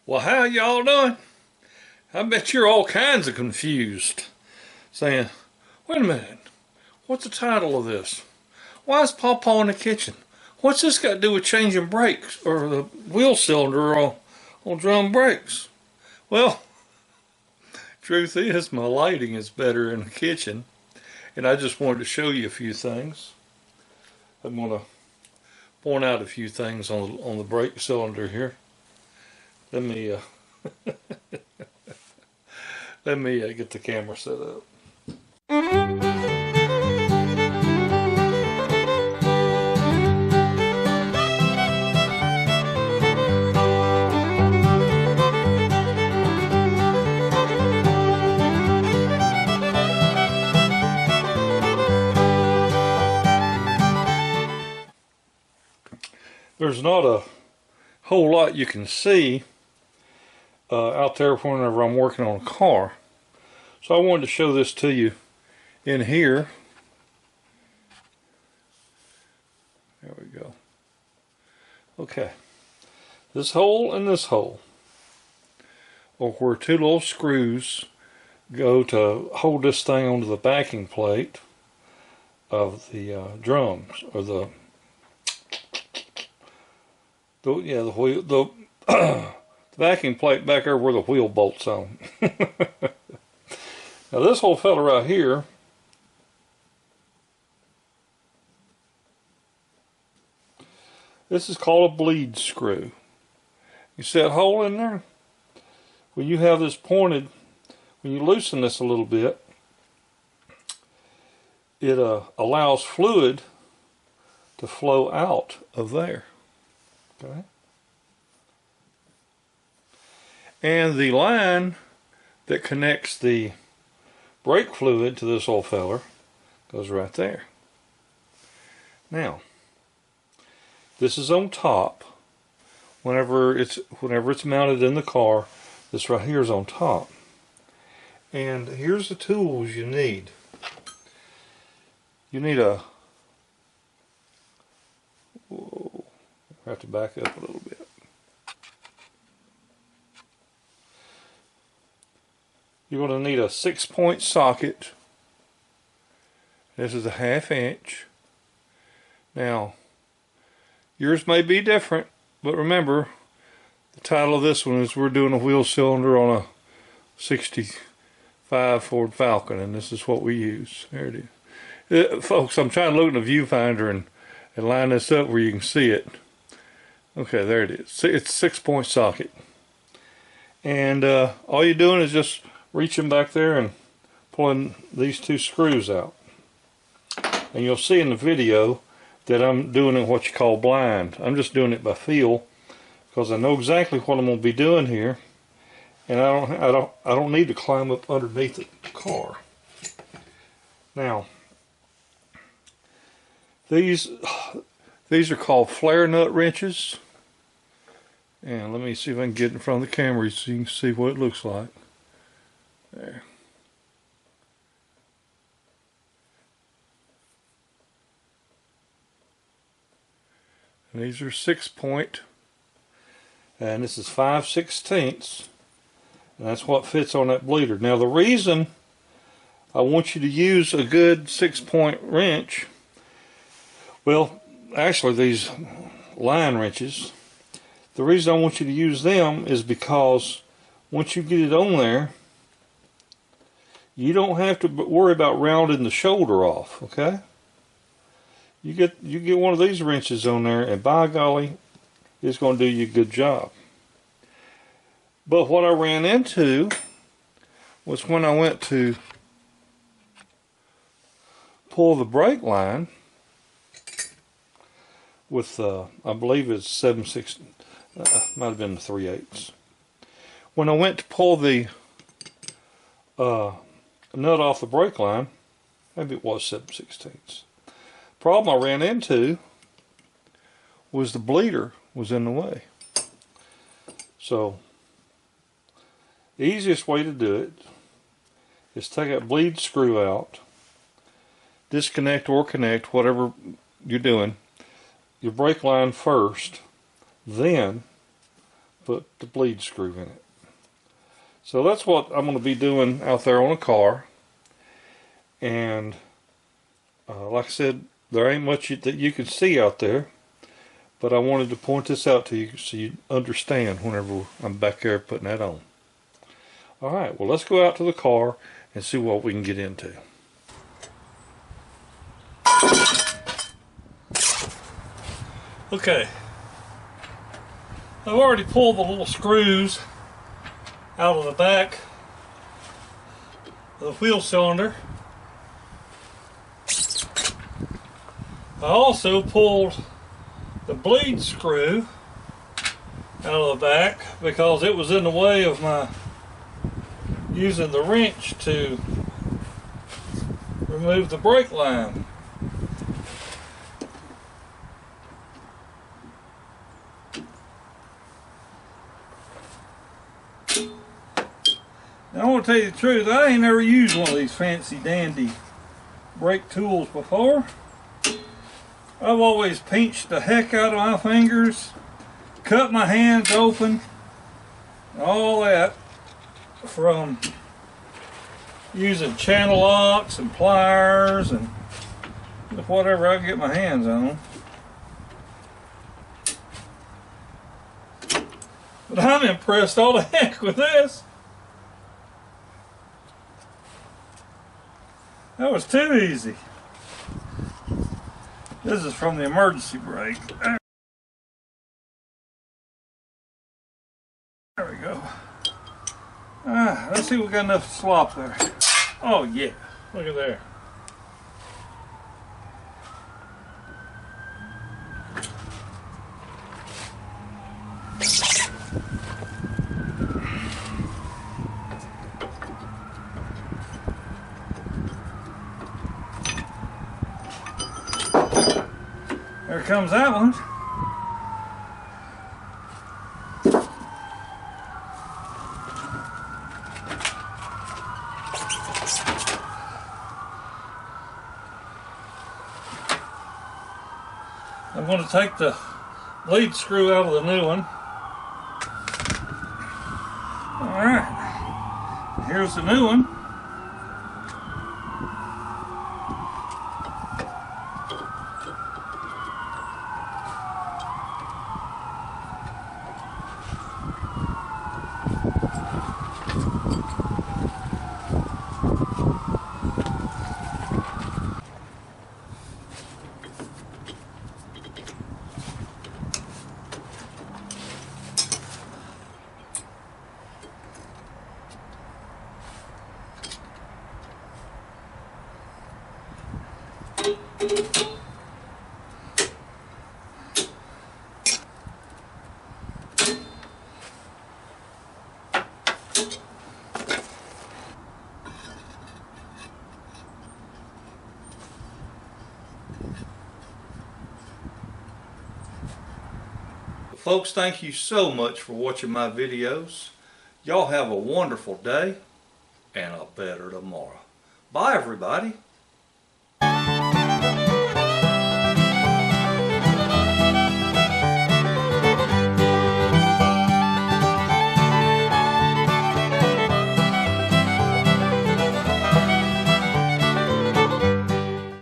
Well, how y'all doing? I bet you're all kinds of confused. Saying, wait a minute, what's the title of this? Why is PawPaw in the kitchen? What's this got to do with changing brakes or the wheel cylinder on drum brakes? Well, truth is my lighting is better in the kitchen, and I just wanted to show you a few things. I'm going to point out a few things on the brake cylinder here. Let me let me get the camera set up. There's not a whole lot you can see out there whenever I'm working on a car. So I wanted to show this to you in here. There we go. Okay. This hole and this hole are where two little screws go to hold this thing onto the backing plate of the drums, or the wheel, the backing plate back there where the wheel bolts on. Now this whole fella right here this is called a bleed screw. You see that hole in there? When you have this pointed, when you loosen this a little bit, it allows fluid to flow out of there. Okay. And the line that connects the brake fluid to this old feller goes right there. Now, this is on top. Whenever it's mounted in the car, this right here is on top. And here's the tools you need. You need a, whoa, I have to back up a little bit. You're going to need a 6-point socket. This is a 1/2 inch. Now, yours may be different, but remember, the title of this one is we're doing a wheel cylinder on a 65 Ford Falcon, and this is what we use. There it is. Folks, I'm trying to look in the viewfinder and line this up where you can see it. Okay, there it is. It's a 6-point socket. And all you're doing is just reaching back there and pulling these two screws out. And you'll see in the video that I'm doing it what you call blind. I'm just doing it by feel because I know exactly what I'm going to be doing here, and I don't need to climb up underneath the car. Now, these are called flare nut wrenches, and let me see if I can get in front of the camera so you can see what it looks like. There. And these are 6-point, and this is 5/16, and that's what fits on that bleeder. Now the reason I want you to use a good 6-point wrench, well, actually these line wrenches, the reason I want you to use them is because once you get it on there, you don't have to worry about rounding the shoulder off, okay? You get one of these wrenches on there, and by golly, it's going to do you a good job. But what I ran into was when I went to pull the brake line with, I believe it's 7/6, might have been 3/8. When I went to pull the nut off the brake line, maybe it was 7/16. Problem I ran into was the bleeder was in the way. So the easiest way to do it is take that bleed screw out, disconnect or connect, whatever you're doing, your brake line first, then put the bleed screw in it. So that's what I'm going to be doing out there on a car. And like I said, there ain't much that you can see out there, but I wanted to point this out to you so you understand whenever I'm back there putting that on. Alright, well, let's go out to the car and see what we can get into. Okay, I've already pulled the little screws out of the back of the wheel cylinder. I also pulled the bleed screw out of the back because it was in the way of my using the wrench to remove the brake line. Now, I want to tell you the truth, I ain't never used one of these fancy dandy brake tools before. I've always pinched the heck out of my fingers, cut my hands open, all that from using channel locks and pliers and whatever I can get my hands on. But I'm impressed all the heck with this. That was too easy. This is from the emergency brake. There we go. Let's see if we got enough slop there. Oh yeah, look at there. There comes that one. I'm going to take the bleed screw out of the new one. Alright, here's the new one. Folks, thank you so much for watching my videos. Y'all have a wonderful day and a better tomorrow. Bye, everybody.